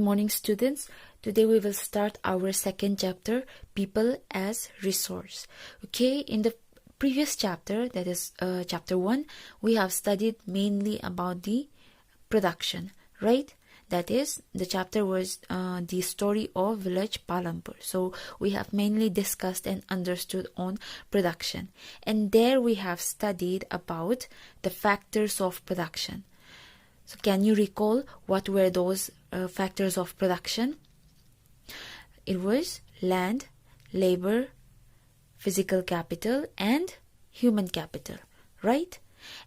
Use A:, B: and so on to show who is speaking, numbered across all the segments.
A: morning, students. Today we will start our second chapter, People as Resource. Okay, in the previous chapter, that is chapter 1, we have studied mainly about the production, right? That is, the chapter was the story of village Palampur. So we have mainly discussed and understood on production. And there we have studied about the factors of production. So can you recall what were those factors of production? It was land, labor, physical capital, and human capital, right?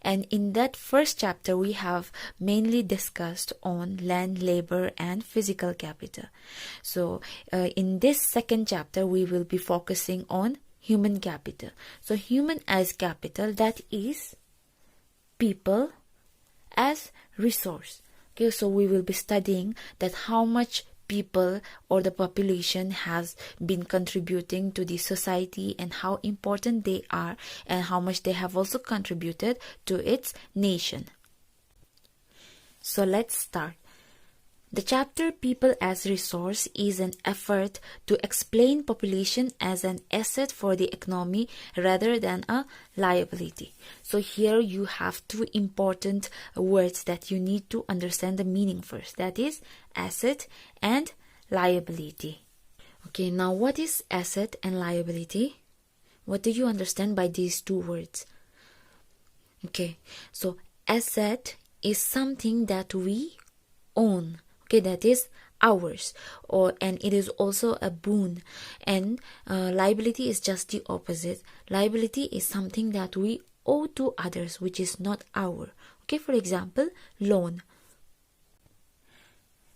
A: And in that first chapter, we have mainly discussed on land, labor, and physical capital. So in this second chapter, we will be focusing on human capital. So human as capital, that is people as resource. Okay, so we will be studying that how much people or the population has been contributing to the society and how important they are and how much they have also contributed to its nation. So let's start. The chapter People as Resource is an effort to explain population as an asset for the economy rather than a liability. So here you have two important words that you need to understand the meaning first. That is asset and liability. Okay, now what is asset and liability? What do you understand by these two words? Okay, so asset is something that we own. Okay, that is ours, and it is also a boon. And liability is just the opposite. Liability is something that we owe to others, which is not our. Okay, for example, loan.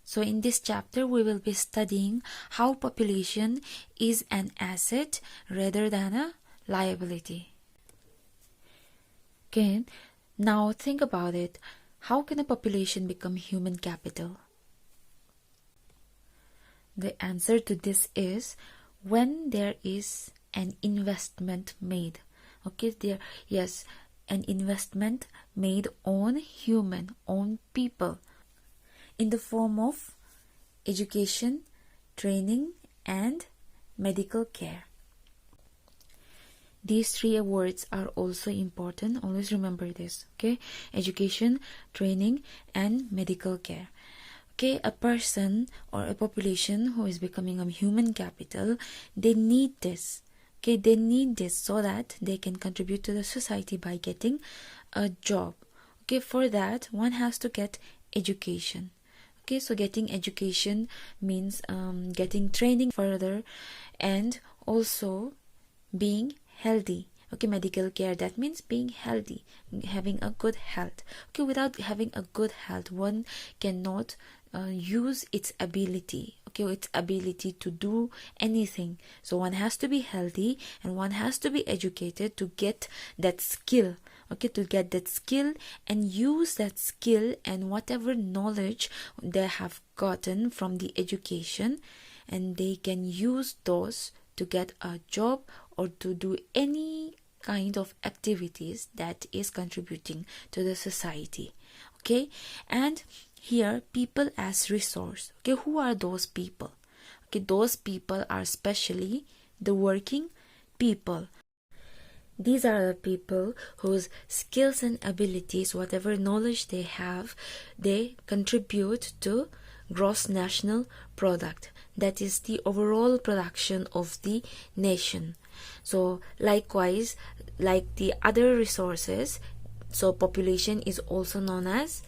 A: So in this chapter, we will be studying how population is an asset rather than a liability. Okay, now think about it. How can a population become human capital? The answer to this is when there is an investment made. Okay, an investment made on people in the form of education, training, and medical care. These three words are also important. Always remember this. Okay, education, training, and medical care. Okay, a person or a population who is becoming a human capital, they need this. Okay, they need this so that they can contribute to the society by getting a job. Okay, for that, one has to get education. Okay, so getting education means getting training further and also being healthy. Okay, medical care, that means being healthy, having a good health. Okay, without having a good health, one cannot use its ability to do anything. So one has to be healthy and one has to be educated to get that skill. Okay, to get that skill and use that skill and whatever knowledge they have gotten from the education, and they can use those to get a job or to do any kind of activities that is contributing to the society. Okay, and here, people as resource. Okay, who are those people? Okay, those people are especially the working people. These are the people whose skills and abilities, whatever knowledge they have, they contribute to gross national product. That is the overall production of the nation. So likewise, like the other resources, so population is also known as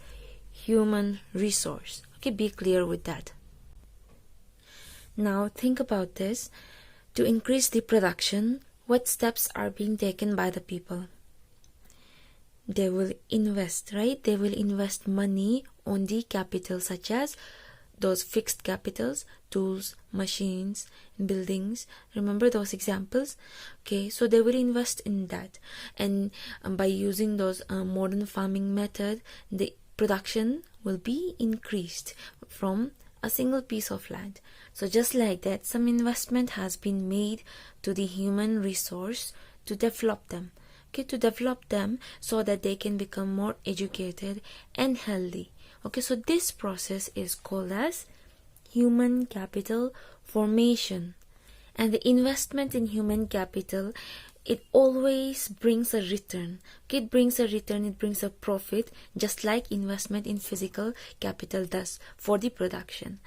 A: human resource. Okay, be clear with that. Now think about this. To increase the production, what steps are being taken by the people? They will invest, right? They will invest money on the capital, such as those fixed capitals, tools, machines, buildings. Remember those examples? Okay, so they will invest in that, and by using those modern farming method, the production will be increased from a single piece of land. So just like that, some investment has been made to the human resource to develop them. Okay, to develop them so that they can become more educated and healthy. Okay, so this process is called as human capital formation. And the investment in human capital, it always brings a return. Okay, it brings a return, it brings a profit, just like investment in physical capital does for the production.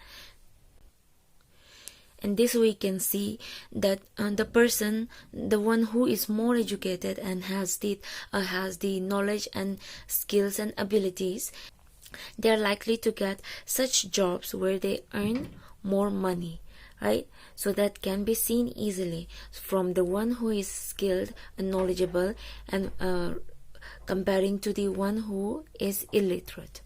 A: And this we can see that the person, the one who is more educated and has the knowledge and skills and abilities, they are likely to get such jobs where they earn more money, right? So that can be seen easily from the one who is skilled and knowledgeable, and comparing to the one who is illiterate.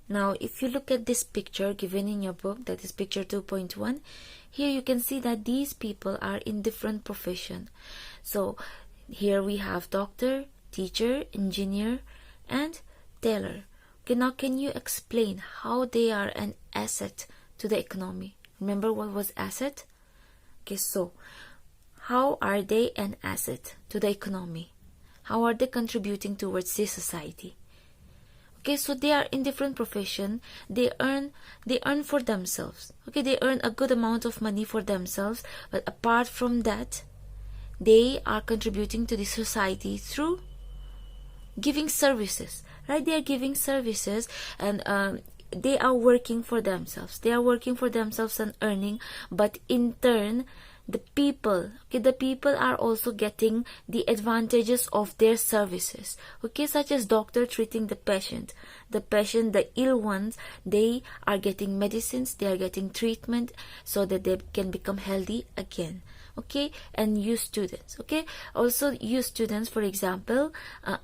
A: Now, if you look at this picture given in your book, that is picture 2.1, here you can see that these people are in different profession. So here we have doctor, teacher, engineer, and tailor. Okay, now can you explain how they are an asset to the economy? Remember what was asset? Okay, so how are they an asset to the economy? How are they contributing towards the society? Okay, so they are in different profession. They earn for themselves. Okay, they earn a good amount of money for themselves, but apart from that, they are contributing to the society through giving services, right? They are giving services, and they are working for themselves. They are working for themselves and earning, but in turn, the people are also getting the advantages of their services. Okay, such as doctor treating the patient, the ill ones, they are getting medicines, they are getting treatment so that they can become healthy again. Okay, and you students, okay, also you students, for example,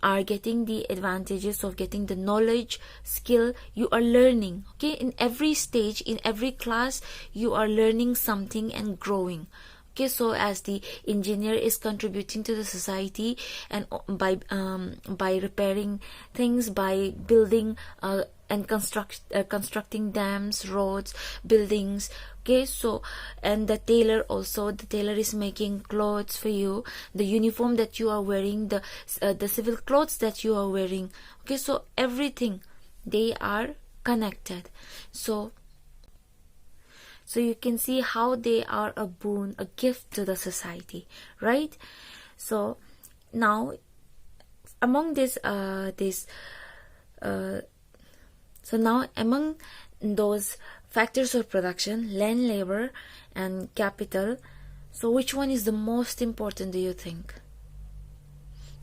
A: are getting the advantages of getting the knowledge, skill you are learning. Okay, in every stage, in every class, you are learning something and growing. Okay, so as the engineer is contributing to the society, and by repairing things, by building and constructing dams, roads, buildings. Okay, so, and the tailor is making clothes for you, the uniform that you are wearing, the civil clothes that you are wearing. Okay, so everything, they are connected. So you can see how they are a boon, a gift to the society, right? So now, among among those factors of production, land, labor, and capital, so which one is the most important, do you think?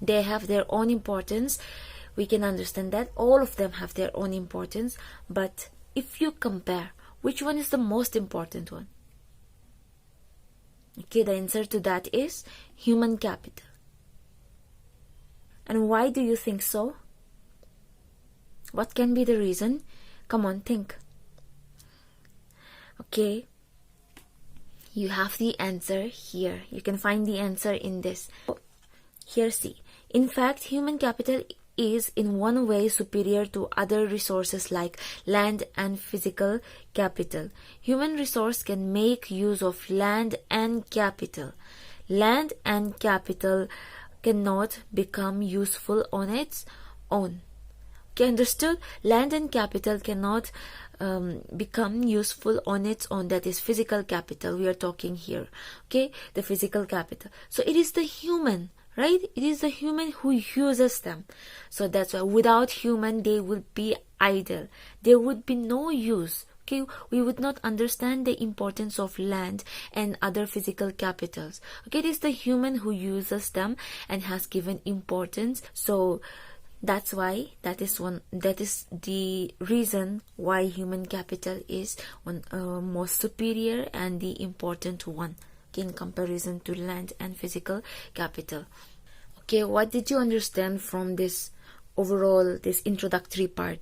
A: They have their own importance. We can understand that all of them have their own importance, but if you compare, which one is the most important one? Okay, the answer to that is human capital. And why do you think so? What can be the reason? Come on, think. Okay, you have the answer here. You can find the answer in this. Here, see. In fact, human capital is in one way superior to other resources like land and physical capital. Human resource can make use of land and capital. Land and capital cannot become useful on its own. Okay, understood? Land and capital cannot become useful on its own. That is physical capital we are talking here. Okay, the physical capital. So it is the human, right? It is the human who uses them. So that's why without human, they would be idle. There would be no use. Okay, we would not understand the importance of land and other physical capitals. Okay, it is the human who uses them and has given importance. So that's why that is the reason why human capital is one most superior and the important one in comparison to land and physical capital. Okay, what did you understand from this overall, this introductory part?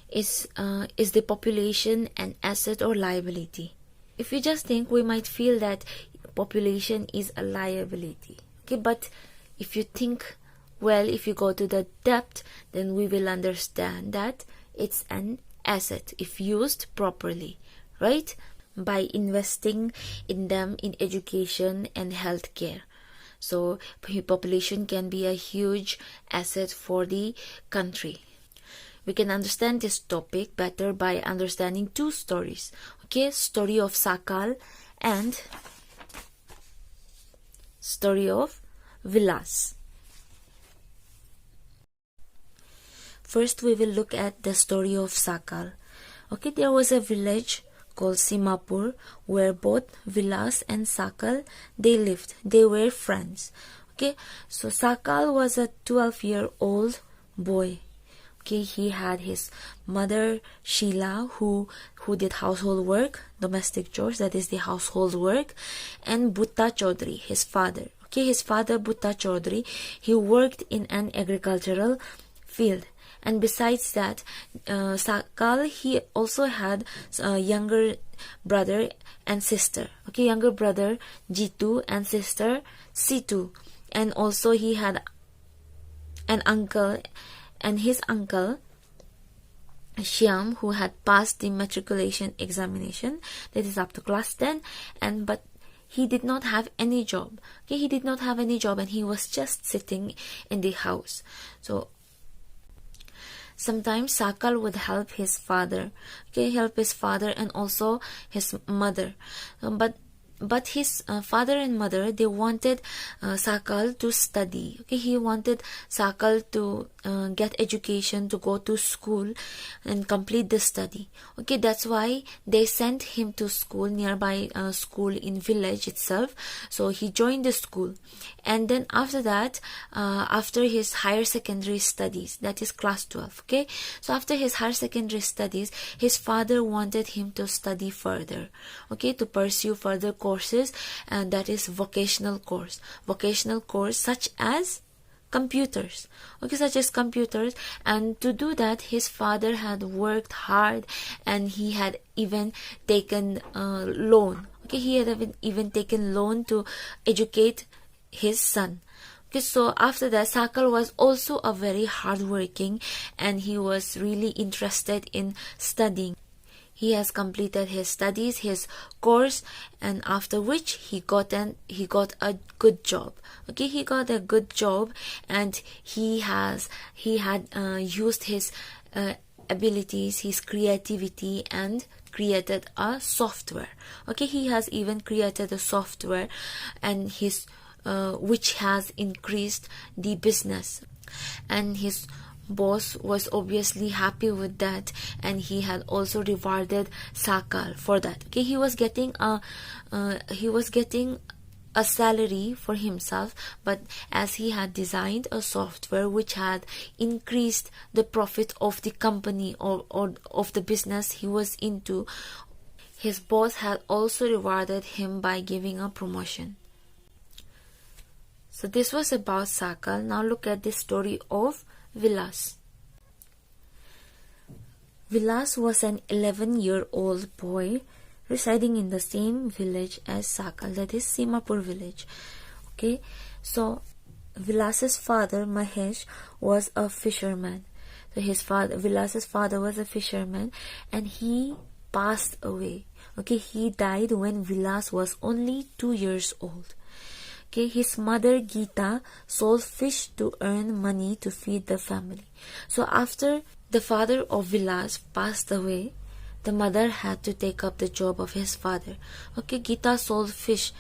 A: Is the population an asset or liability? If you just think, we might feel that population is a liability. Okay, but if you think well, if you go to the depth, then we will understand that it's an asset if used properly, right? By investing in them in education and healthcare. So population can be a huge asset for the country. We can understand this topic better by understanding two stories. Okay, story of Sakhal and story of Vilas. First, we will look at the story of Sakhal. Okay, there was a village called Simapur where both Vilas and Sakhal, they lived. They were friends. Okay, so Sakhal was a 12-year-old boy. Okay, he had his mother Sheila who did household work, domestic chores, that is the household work, and Butta Chaudhary, his father. Okay, his father Butta Chaudhary, he worked in an agricultural field. And besides that, Sakhal, he also had a younger brother and sister. Okay, younger brother Ch-2 and sister Ch-2. And also he had an uncle, and his uncle Shyam, who had passed the matriculation examination, that is up to class 10, but he did not have any job. Okay, he did not have any job, and he was just sitting in the house. So sometimes Sakhal would help his father, and also his mother. But his father and mother, they wanted Sakhal to study. Okay, he wanted Sakhal to get education, to go to school and complete the study. Okay, that's why they sent him to school, nearby school in village itself. So he joined the school, and then after that, after his higher secondary studies, that is class 12. Okay, so after his higher secondary studies, his father wanted him to study further. Okay, to pursue further courses, and that is vocational course such as computers. Okay, such as computers. And to do that, his father had worked hard, and he had even taken loan. Okay, he had even taken loan to educate his son. Okay, so after that, Sakhal was also a very hardworking, and he was really interested in studying. He has completed his studies, his course, and after which he got a good job. Okay, he got a good job, and he had used his abilities, his creativity, and created a software. Okay, he has even created a software, and which has increased the business, and his boss was obviously happy with that, and he had also rewarded Sakhal for that. Okay, he was getting a salary for himself, but as he had designed a software which had increased the profit of the company or of the business he was into, his boss had also rewarded him by giving a promotion. So this was about Sakhal. Now look at the story of Vilas. Vilas was an 11-year-old boy residing in the same village as Sakhal, that is Simapur village. Okay, so Vilas's father Mahesh was a fisherman. So Vilas's father was a fisherman, and he passed away. Okay, he died when Vilas was only 2 years old. Okay, his mother Geeta sold fish to earn money to feed the family. So after the father of Vilas passed away, the mother had to take up the job of his father. Okay, Geeta sold fish.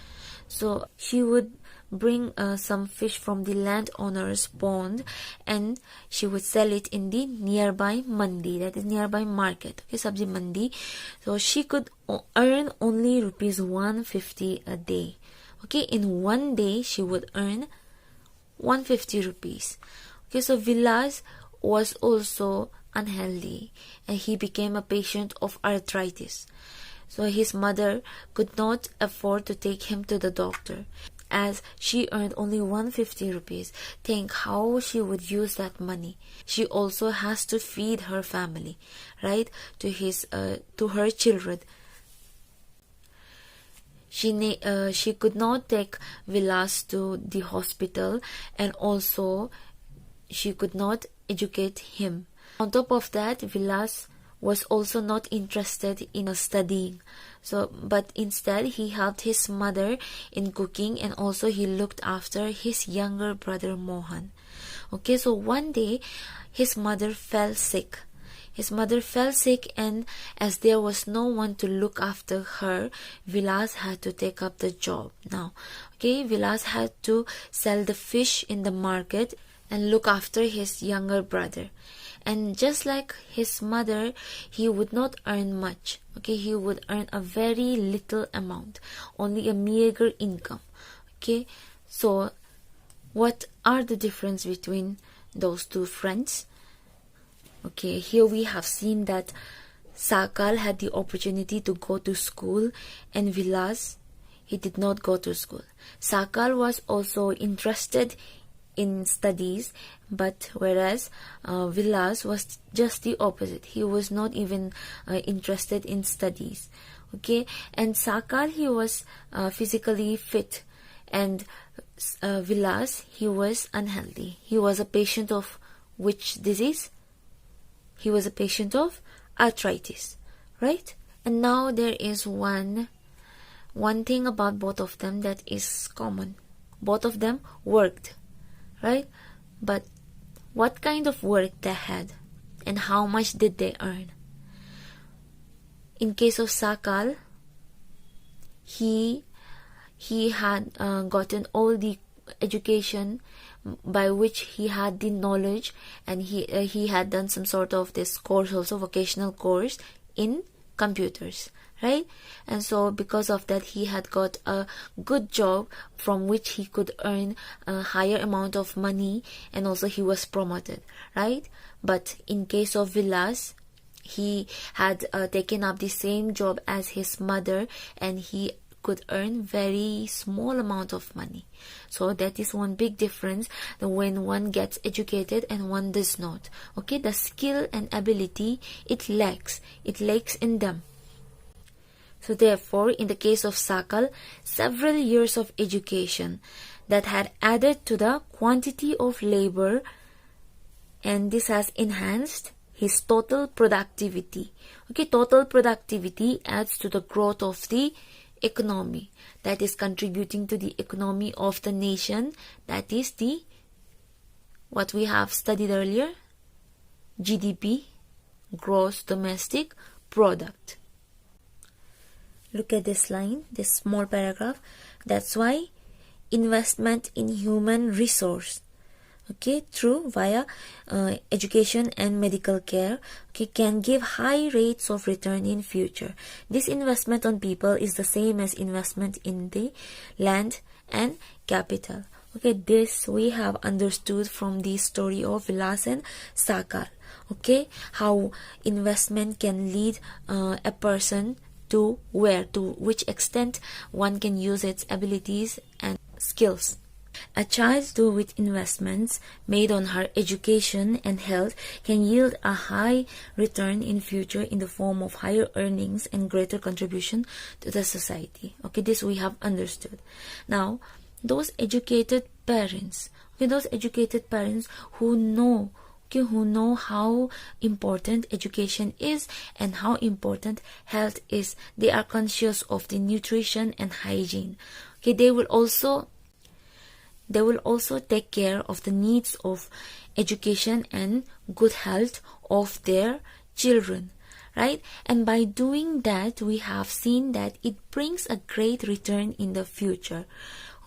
A: So she would bring some fish from the landowner's pond, and she would sell it in the nearby mandi, that is nearby market. Okay, sabji mandi. So she could earn only rupees 150 a day. Okay, in one day she would earn 150 rupees. Okay, so Vilas was also unhealthy, and he became a patient of arthritis. So his mother could not afford to take him to the doctor, as she earned only 150 rupees. Think how she would use that money. She also has to feed her family, right? To her children. She could not take Vilas to the hospital, and also she could not educate him. On top of that, Vilas was also not interested in studying. But instead he helped his mother in cooking, and also he looked after his younger brother Mohan. Okay, so one day his mother fell sick. His mother fell sick, and as there was no one to look after her, Vilas had to take up the job now. Okay, Vilas had to sell the fish in the market and look after his younger brother. And just like his mother, he would not earn much. Okay, he would earn a very little amount, only a meager income. Okay, so what are the difference between those two friends? Okay, here we have seen that Sakhal had the opportunity to go to school, and Vilas, he did not go to school. Sakhal was also interested in studies, but whereas Vilas was just the opposite. He was not even interested in studies. Okay, and Sakhal, he was physically fit, and Vilas, he was unhealthy. He was a patient of which disease? He was a patient of arthritis, right? And now there is one thing about both of them that is common. Both of them worked, right? But what kind of work they had, and how much did they earn? In case of Sakhal, he had gotten all the education by which he had the knowledge, and he had done some sort of this course, also vocational course in computers, right? And so because of that, he had got a good job from which he could earn a higher amount of money, and also he was promoted, right? But in case of Vilas, he had taken up the same job as his mother, and he could earn very small amount of money. So that is one big difference when one gets educated and one does not. Okay, the skill and ability, it lacks in them. So therefore, in the case of Sakhal, several years of education that had added to the quantity of labor, and this has enhanced his total productivity. Okay, total productivity adds to the growth of the economy, that is contributing to the economy of the nation, that is the what we have studied earlier, GDP, gross domestic product. Look at this line, this small paragraph. That's why investment in human resource, okay, through via education and medical care, okay, can give high rates of return in future. This investment on people is the same as investment in the land and capital. Okay, this we have understood from the story of Vilas and Sakhal. Okay, how investment can lead a person to which extent one can use its abilities and skills. A child too with investments made on her education and health can yield a high return in future in the form of higher earnings and greater contribution to the society. Okay, this we have understood. Now, those educated parents, who know how important education is and how important health is, they are conscious of the nutrition and hygiene. Okay, they will also take care of the needs of education and good health of their children, right? And by doing that, we have seen that it brings a great return in the future.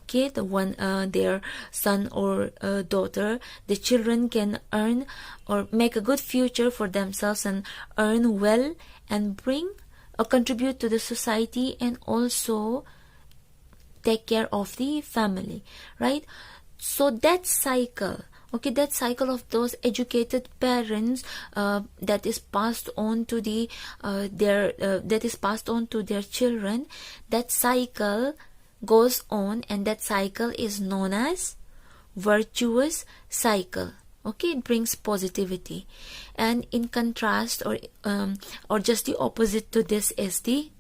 A: Okay, their son or daughter, the children can earn or make a good future for themselves and earn well and bring or contribute to the society, and also take care of the family, right? So that cycle, okay, that cycle of those educated parents that is passed on to their children, that cycle goes on, and that cycle is known as virtuous cycle. Okay, it brings positivity. And in contrast, or just the opposite to this, is the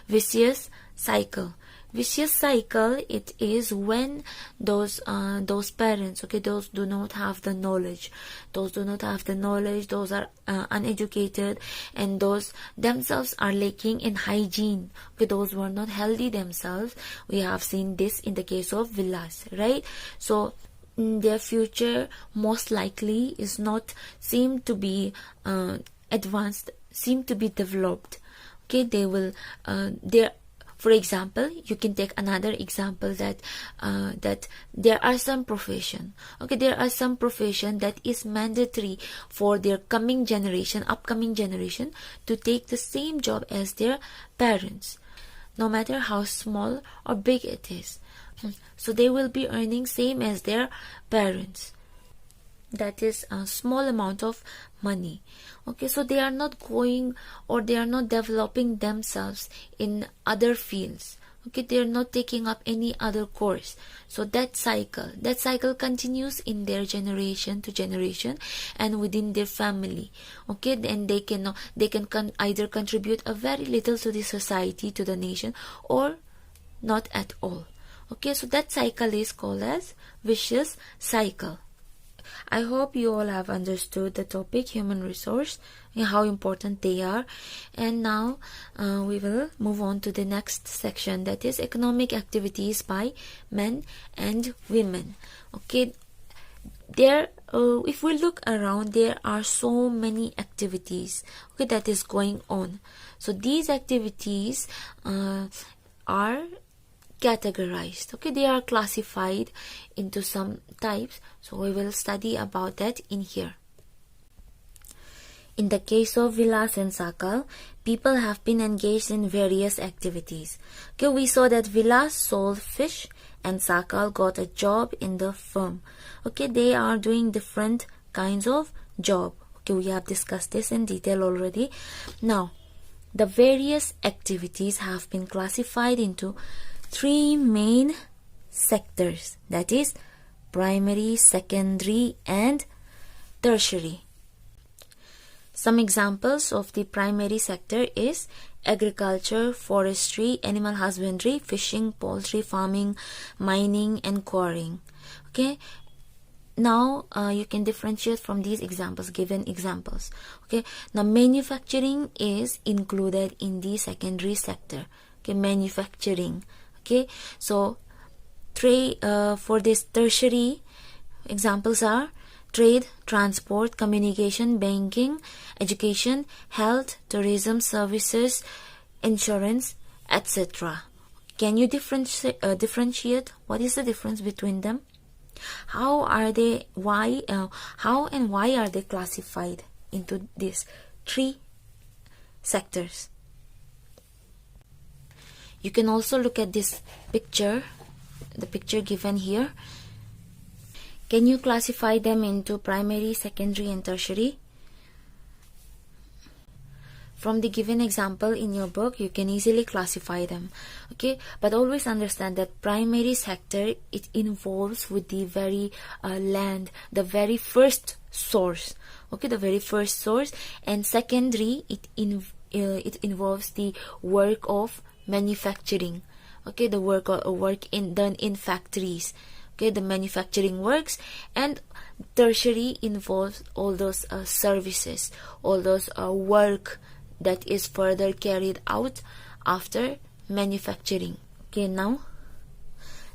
A: vicious cycle. Vicious cycle, it is when those parents, okay, those do not have the knowledge, those are uneducated, and those themselves are lacking in hygiene. Okay, those who are not healthy themselves. We have seen this in the case of Vilas, right? So their future most likely is not seem to be advanced, seem to be developed. Okay, they will there. For example, you can take another example that that there are some profession. Okay, there are some profession that is mandatory for their upcoming generation to take the same job as their parents, no matter how small or big it is. So they will be earning same as their parents. That is a small amount of money. Okay, so they are not going, or they are not developing themselves in other fields. Okay, they are not taking up any other course. So that cycle continues in their generation to generation and within their family. Okay, then they can either contribute a very little to the society, to the nation, or not at all. Okay, so that cycle is called as vicious cycle. I hope you all have understood the topic human resource and how important they are. And now we will move on to the next section, that is economic activities by men and women. Okay, there if we look around, there are so many activities, okay, that is going on. So these activities are categorized. Okay, they are classified into some types, so we will study about that in here. In the case of Vilas and Sakhal, people have been engaged in various activities. Okay, we saw that Vilas sold fish and Sakhal got a job in the firm. Okay, they are doing different kinds of job. Okay, we have discussed this in detail already. Now, the various activities have been classified into three main sectors, that is primary, secondary and tertiary. Some examples of the primary sector is agriculture, forestry, animal husbandry, fishing, poultry, farming, mining and quarrying. Okay, now you can differentiate from these examples, given examples. Okay, now manufacturing is included in the secondary sector. Okay, manufacturing. Okay, so for this tertiary, examples are trade, transport, communication, banking, education, health, tourism, services, insurance, etc. Can you differentiate what is the difference between them? How are they? How and why are they classified into these three sectors? You can also look at this picture, the picture given here. Can you classify them into primary, secondary and tertiary? From the given example in your book, you can easily classify them. Okay, but always understand that primary sector, it involves with the very land, the very first source. Okay, the very first source. And secondary, it involves the work of manufacturing. Okay, the work done in factories. Okay, the manufacturing works. And tertiary involves all those services, all those work that is further carried out after manufacturing. Okay, now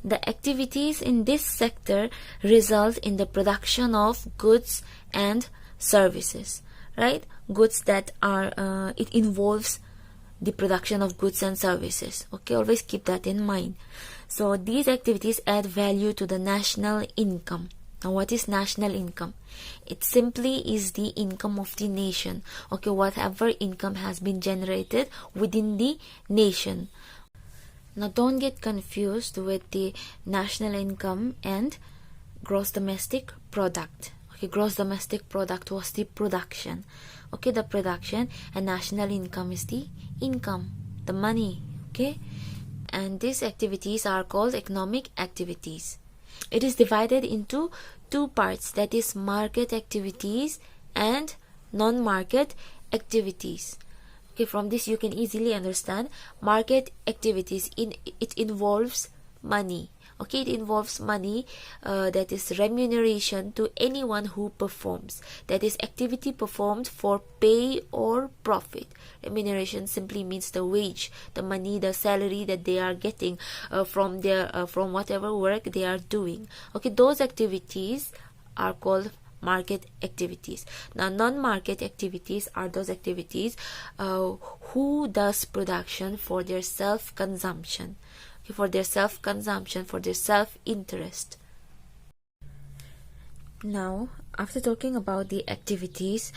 A: the activities in this sector result in the production of goods and services, right? Goods that are it involves the production of goods and services. Okay, always keep that in mind. So these activities add value to the national income. Now, what is national income? It simply is the income of the nation. Okay, whatever income has been generated within the nation. Now, don't get confused with the national income and gross domestic product. Okay, gross domestic product was the production. Okay, the production, and national income is the income, the money. Okay, and these activities are called economic activities. It is divided into two parts, that is market activities and non-market activities. Okay, from this you can easily understand market activities. It involves money. Okay, it involves money, that is remuneration to anyone who performs. That is activity performed for pay or profit. Remuneration simply means the wage, the money, the salary that they are getting from whatever work they are doing. Okay, those activities are called non-market activities. Now, non-market activities are those activities who does production for their self-consumption, for their self-interest. Now, after talking about the activities,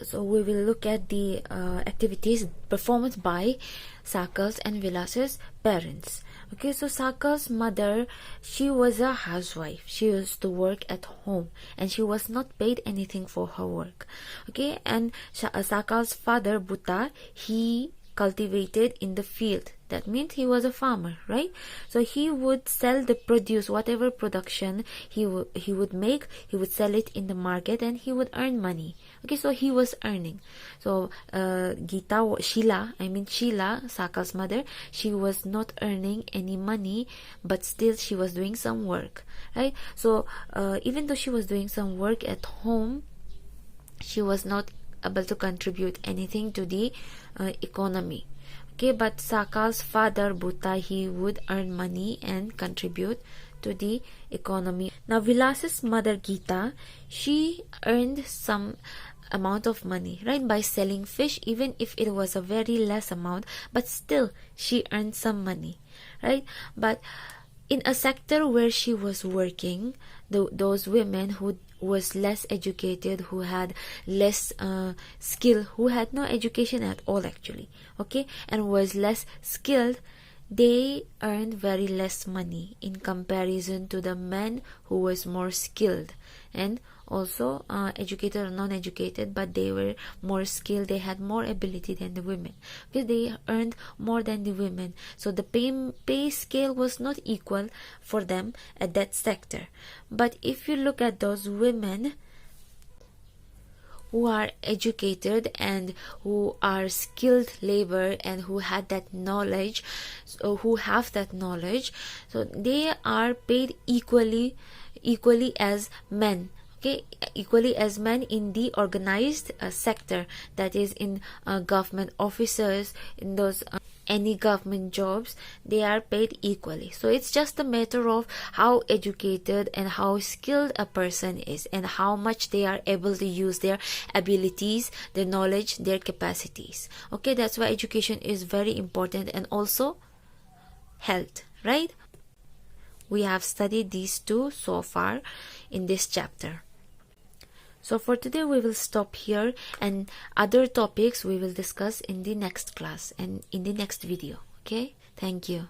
A: so we will look at the activities performed by Sakhal's and Vilas's parents. Okay, so Sakhal's mother, she was a housewife. She used to work at home and she was not paid anything for her work. Okay, and Sakhal's father, Butta, he cultivated in the field. That means he was a farmer, right? So he would sell the produce, whatever production he would make, he would sell it in the market and he would earn money. Okay, so he was earning. So Sheila, Sakhal's mother, she was not earning any money, but still she was doing some work, right? So even though she was doing some work at home, she was not able to contribute anything to the economy. Okay, but Sakhal's father, Butta, he would earn money and contribute to the economy. Now, Vilas's mother, Geeta, she earned some amount of money, right, by selling fish, even if it was a very less amount, but still she earned some money, right? But in a sector where she was working, those women who was less educated, who had less skill, who had no education at all actually, okay, and was less skilled, they earned very less money in comparison to the men who was more skilled and also educated or non-educated, but they were more skilled, they had more ability than the women, because they earned more than the women. So the pay scale was not equal for them at that sector. But if you look at those women who are educated and who are skilled labor and who had that knowledge, so who have that knowledge, so they are paid equally as men. Okay, equally as men in the organized sector, that is in government officers, in those any government jobs, they are paid equally. So it's just a matter of how educated and how skilled a person is and how much they are able to use their abilities, their knowledge, their capacities. Okay, that's why education is very important, and also health, right? We have studied these two so far in this chapter. So for today we will stop here, and other topics we will discuss in the next class and in the next video. Okay, thank you.